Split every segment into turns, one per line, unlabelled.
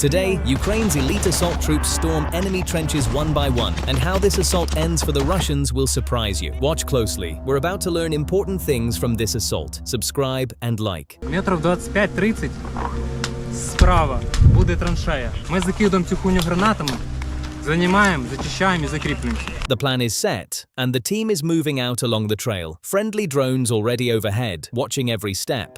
Today, Ukraine's elite assault troops storm enemy trenches one by one, and how this assault ends for the Russians will surprise you. Watch closely. We're about to learn important things from this assault. Subscribe and like.
Метрів 25-30 справа буде траншея. Ми закидуємо цю хуйню гранатами, займаємо, зачищаємо і закріплюємося.
The plan is set, and the team is moving out along the trail. Friendly drones already overhead, watching every step.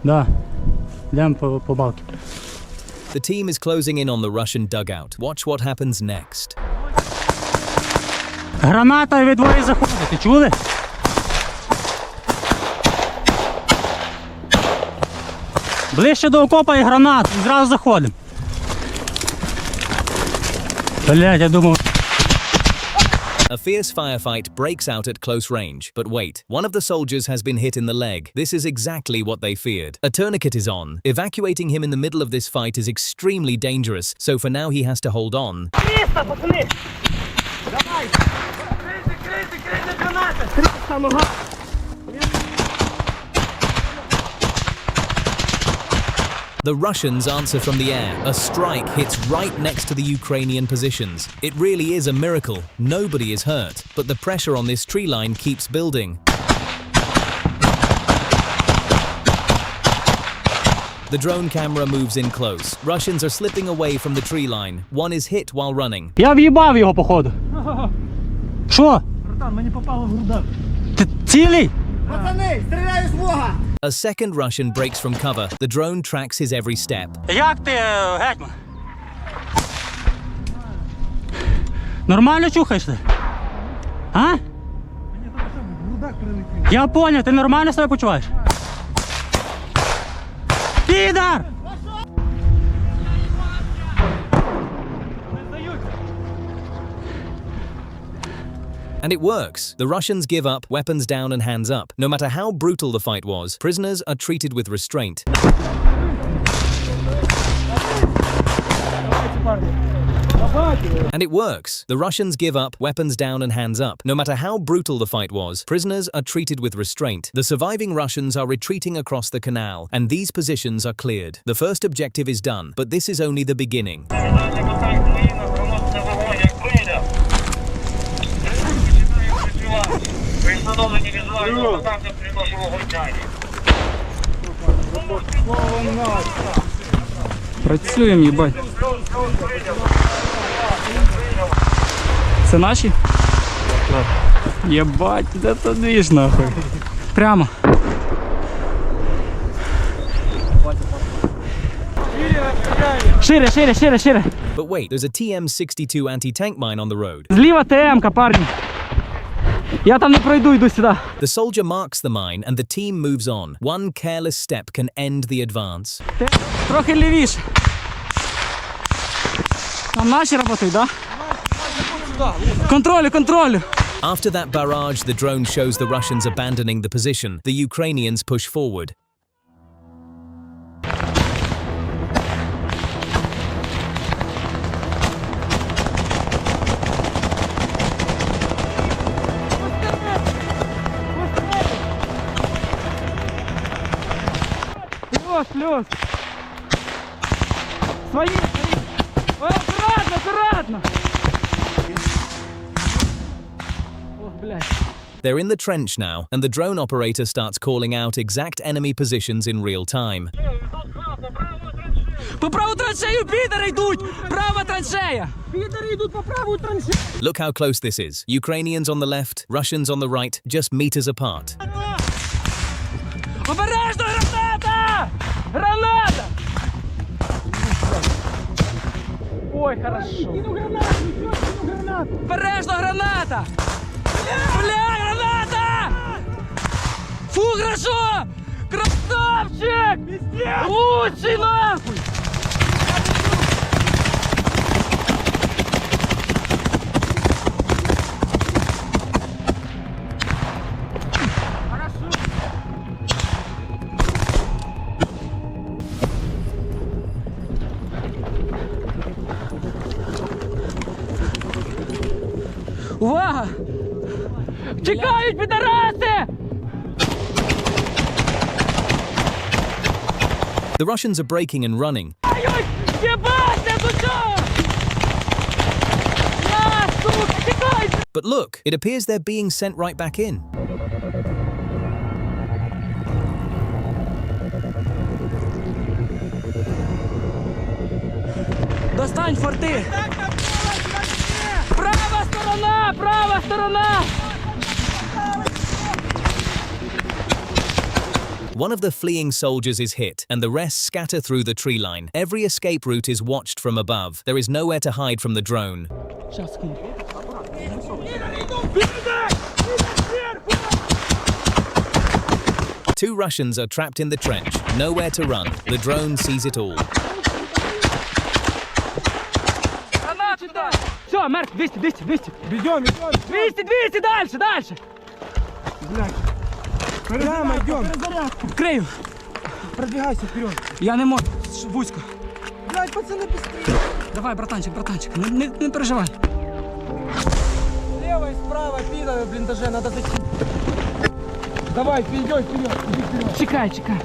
Да, йдемо по балки.
The team is closing in on the Russian dugout. Watch what happens next.
Граната від двоє заходить, чули? Ближче до окопа і гранат, і зразу заходимо. Блядь, я думав...
A fierce firefight breaks out at close range. But wait, one of the soldiers has been hit in the leg. This is exactly what they feared. A tourniquet is on. Evacuating him in the middle of this fight is extremely dangerous, so for now he has to hold on. The Russians answer from the air. A strike hits right next to the Ukrainian positions. It really is a miracle. Nobody is hurt, but the pressure on this tree line keeps building. The drone camera moves in close. Russians are slipping away from the tree line. One is hit while running.
Я в'їбав його, походу. Що?
Братан, мені попало в грудак.
Ти цілий?
Пацани, стріляю з Бога!
A second Russian breaks from cover. The drone tracks his every step.
Як ти, гетьман? Нормально чухаєш ти? А?
Мені тут в грудак прилетів.
Я понял, ти нормально себе почуваєш? Підар!
And it works. The Russians give up, weapons down and hands up. No matter how brutal the fight was, prisoners are treated with restraint. And it works. The Russians give up, weapons down and hands up. No matter how brutal the fight was, prisoners are treated with restraint. The surviving Russians are retreating across the canal, and these positions are cleared. The first objective is done, but this is only the beginning.
Працюємо, їбать. Це наші? Єбать, де то двіж, нахуй. Прямо. Шире, шире, шире, шире.
But wait, there's a TM-62 anti-tank mine on the road.
Зліва ТМ-ка, парні. Я там не пройду, йду сюди.
The soldier marks the mine and the team moves on. One careless step can end the advance.
Трохи лівіше. Там наші працюють, да? Контролю, контролю.
After that barrage, the drone shows the Russians abandoning the position. The Ukrainians push forward.
Плюс. Свои. Ой, аккуратно, аккуратно. Ох, блядь.
They're in the trench now, and the drone operator starts calling out exact enemy positions in real time.
По праву траншею підари йдуть! Права траншея! Підари йдуть по праву траншею!
Look how close this is. Ukrainians on the left, Russians on the right, just meters apart.
Обережно, граната! Граната! Ой, хорошо. Обережно, граната! Бля, граната! Фу, хорошо! Красавчик! Лучший нахуй! Увага! Чекають, підараси!
The Russians are breaking and running.
Єбать, я до чого? На, сука, тікай!
But look, it appears they're being sent right back in.
Достань форти! Права сторона! Права сторона!
One of the fleeing soldiers is hit, and the rest scatter through the tree line. Every escape route is watched from above. There is nowhere to hide from the drone.
Щас скину.
Two Russians are trapped in the trench, nowhere to run. The drone sees it all.
Гранату дай! Все, мертв, 200, 200, 200.
Бегем,
200, 200, дальше, дальше.
блядь. Прямо идем.
Крию.
Продвигайся вперед.
Я не можу, вузько.
Блядь, пацаны, быстрее.
Давай, братанчик, братанчик, не переживай.
Слева и справа, пидоры в блиндаже, надо зайти. Давай, вперед, вперед, иди вперед.
Чекай, чекай.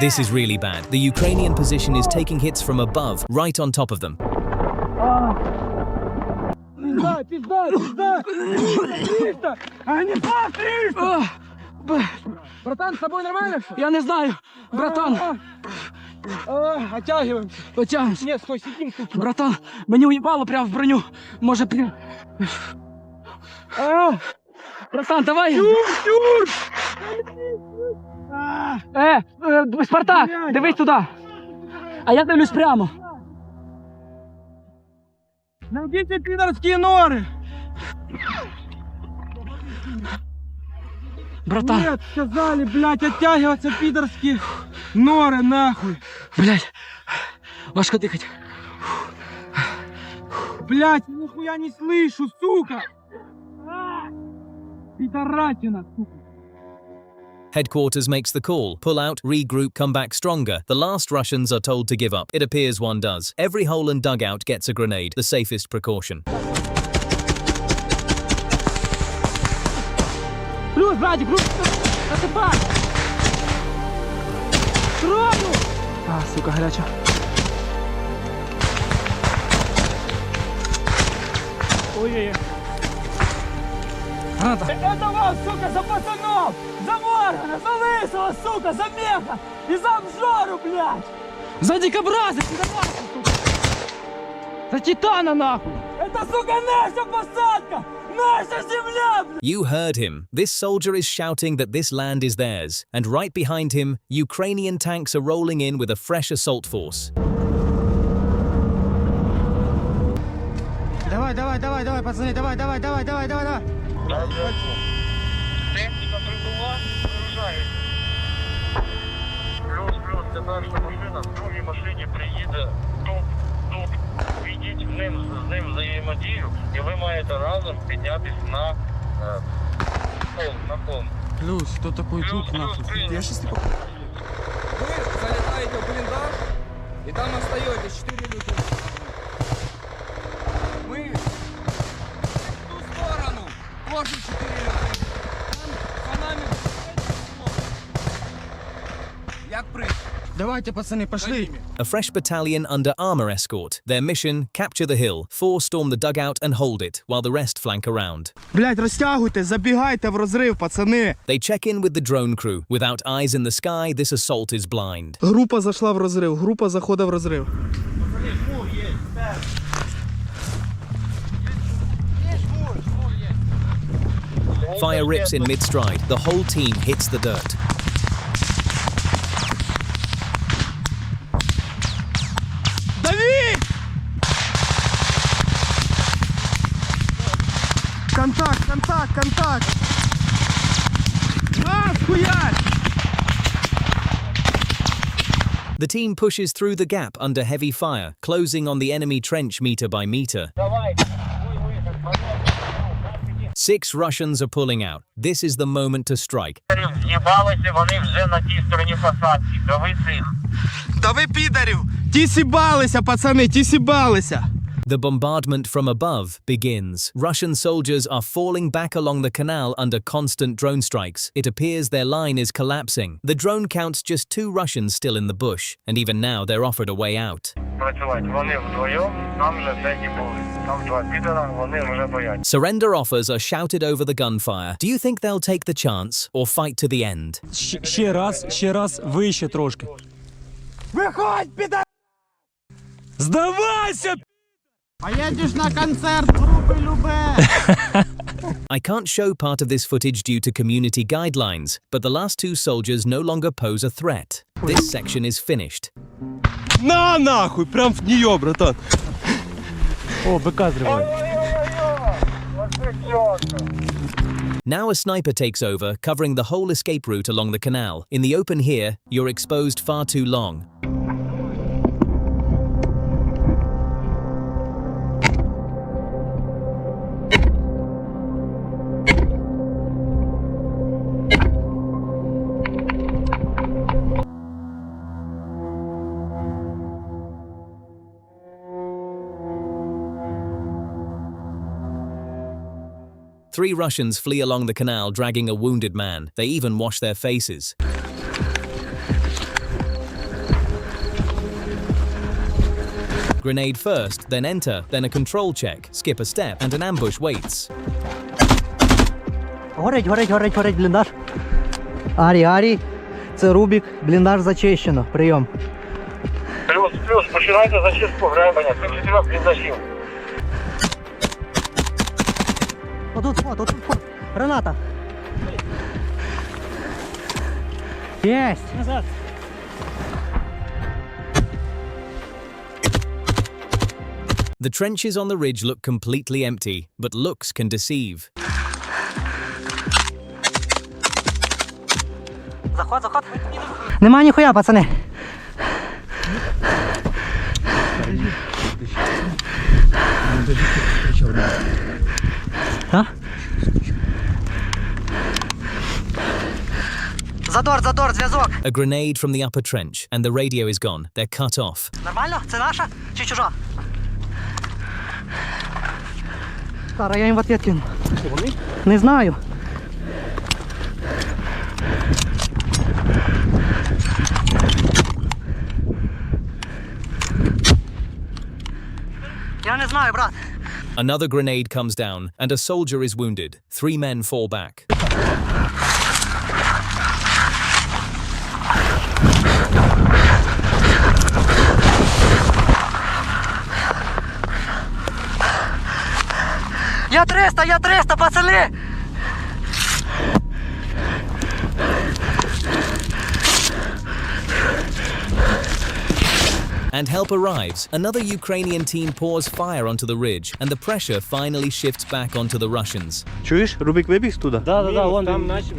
This is really bad. The Ukrainian position is taking hits from above, right on top of them.
Пизда, пизда, пизда. 300. Огнепад 300. Братан, с тобой нормально все?
Я не знаю, братан.
Оттягиваемся.
Потягнемось.
Нет, стой, сидим тут.
Братан, мені уїбало прямо в броню. Може, братан, давай.
Тюр!
Спартак, дивись туди. А я дивлюсь прямо.
Найдите пидорские норы.
Братан,
Нет, сказали, блядь, оттягиваться пидорские норы, нахуй.
блядь, важко дихати.
Блядь, нихуя не слышу, сука. Пидоратина, сука.
Headquarters makes the call. Pull out, regroup, come back stronger. The last Russians are told to give up. It appears one does. Every hole and dugout gets a grenade, the safest precaution.
Плюс, братик, плюс. Насипай. Кровну. Сука, гаряча. Ой-ой-ой. Граната.
Это вам, сука, за пацанов! За Моргана, за Лысого, сука, за Меха и за обжору, блядь!
За дикобраза, пидораса, сука. За Титана, нахуй.
Это, сука, наша посадка! Наша земля, блядь!
You heard him. This soldier is shouting that this land is theirs. And right behind him, Ukrainian tanks are rolling in with a fresh assault force.
Давай, давай, давай, давай, пацаны, давай, давай, давай, давай, давай, давай!
Техніка прибула, вирушає. Плюс, це наша машина, в другій машині приїде тук. Війдіть з ним взаємодію, і ви маєте разом піднятись на холм.
Плюс, кто такой тут, нахуй?
Я сейчас
Вы залетаете в блиндаж и там остаетесь 4 людей. Мы в ту сторону тоже 4 людей. Там за нами як прыг.
Давайте, пацаны, пошли!
A fresh battalion under armor escort. Their mission, capture the hill, 4 storm the dugout and hold it, while the rest flank around.
Блядь, розтягуйте, забігайте в розрив, пацани!
They check in with the drone crew. Without eyes in the sky, this assault is blind.
Група зайшла в розрив, група заходить в розрив.
Fire rips in mid-stride. The whole team hits the dirt.
Дави! Контакт, контакт, контакт! Хуярь!
The team pushes through the gap under heavy fire, closing on the enemy trench meter by meter.
Давай!
6 Russians are pulling out. This is the moment to strike.
З'їбалися вони вже на тій стороні посадки. Дави цих.
Та ви підарів! Ті сібалися, пацани, ті сібалися!
The bombardment from above begins. Russian soldiers are falling back along the canal under constant drone strikes. It appears their line is collapsing. The drone counts just 2 Russians still in the bush, and even now they're offered a way out. Surrender offers are shouted over the gunfire. Do you think they'll take the chance or fight to the end?
Ще раз, вище трошки. Виходь, піда! Здавайся!
Поедешь на концерт группы Любе.
I can't show part of this footage due to community guidelines, but the last 2 soldiers no longer pose a threat. This section is finished.
На нахуй, прям в нее, братан. О, быка зрывает.
Now a sniper takes over, covering the whole escape route along the canal. In the open here, you're exposed far too long. Three Russians flee along the canal dragging a wounded man. They even wash their faces. Grenade first, then enter, then a control check, skip a step, and an ambush waits.
Горить, бліндаж. Арі, це Рубік, бліндаж зачищено, прийом.
Плюс, починайте зачистку гребеня, це 4 бліндажів.
Отут вход, граната. Єсть. Назад.
The trenches on the ridge look completely empty, but looks can deceive.
Заход. Нема ніхуя, пацани. А? Задор, зв'язок.
A grenade from the upper trench, and the radio is gone. They're cut off.
Нормально? Це наша чи чужа? Кара, я їм в ответ кину. Вони? Не знаю. Я не знаю, брат.
Another grenade comes down, and a soldier is wounded. 3 men fall back.
Я 300, пацани!
And help arrives. Another Ukrainian team pours fire onto the ridge, and the pressure finally shifts back onto the Russians.
Чуєш, Рубік вибіг туди?
Да,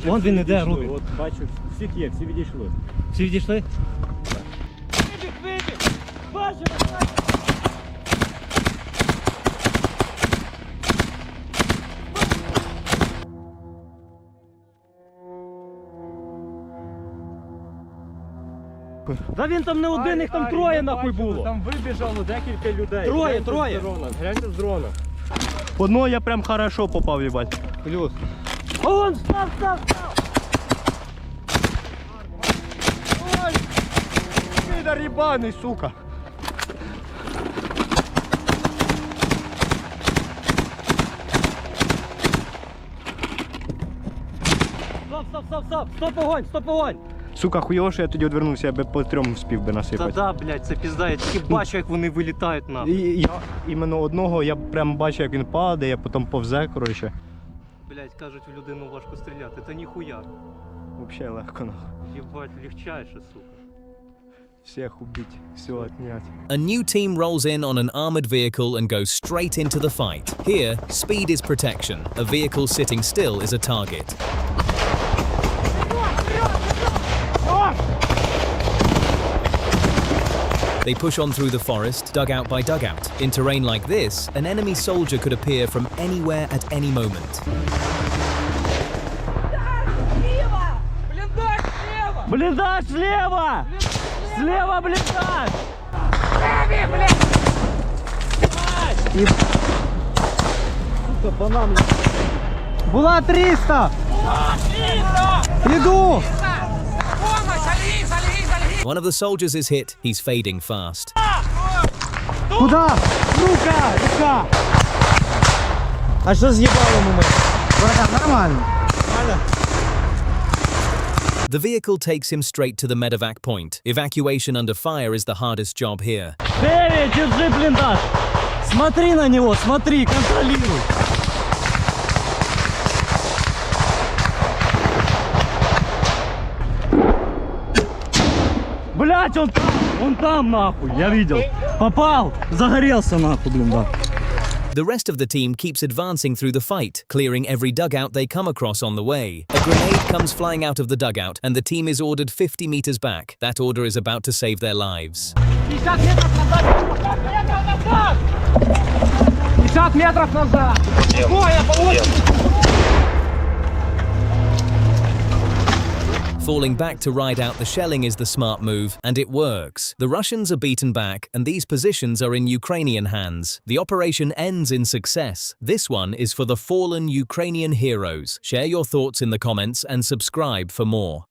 вон він іде, Рубік.
От бачу, всіх є, всі відійшли.
Всі відійшли?
Да він там не один, їх там 3 нахуй було.
Там вибіжало декілька людей.
Троє.
Гляньте з дрона.
Одного я прям хорошо попав, їбать.
Плюс.
Вон, став!
Ой! Підар їбаний, сука!
Стоп, огонь!
Сука, хуйово, що я тоді одвернувся, я би по 3 вспів би насипати.
Да, блядь, це пізда, я тільки бачу, як вони вилітають
І
нахуй.
я іменно одного, я прям бачу, як він падає, потім повзе, коротше.
Блядь, кажуть, в людину важко стріляти, та ніхуя.
Вообще легко, нахуй.
Єбать, легчайше, сука.
Всіх убить, все отнять.
A new team rolls in on an armored vehicle and goes straight into the fight. Here, speed is protection. A vehicle sitting still is a target. They push on through the forest, dugout by dugout. In terrain like this, an enemy soldier could appear from anywhere at any moment.
Бліндаж слева! Слева бліндаж!
Була 300! Іду!
One of the soldiers is hit. He's fading fast.
Куда? Рука! Рука! А що з їбалом у мене? Братан, нормально.
The vehicle takes him straight to the medevac point. Evacuation under fire is the hardest job here.
9, держи блиндаж! Смотри на него, смотри, контролируй! Блять, он там нахуй, я видел. Попал, загорелся нахуй, блин, да.
The rest of the team keeps advancing through the fight, clearing every dugout they come across on the way. A grenade comes flying out of the dugout, and the team is ordered 50 meters back. That order is about to save their lives.
50 метров назад!
Falling back to ride out the shelling is the smart move, and it works. The Russians are beaten back, and these positions are in Ukrainian hands. The operation ends in success. This one is for the fallen Ukrainian heroes. Share your thoughts in the comments and subscribe for more.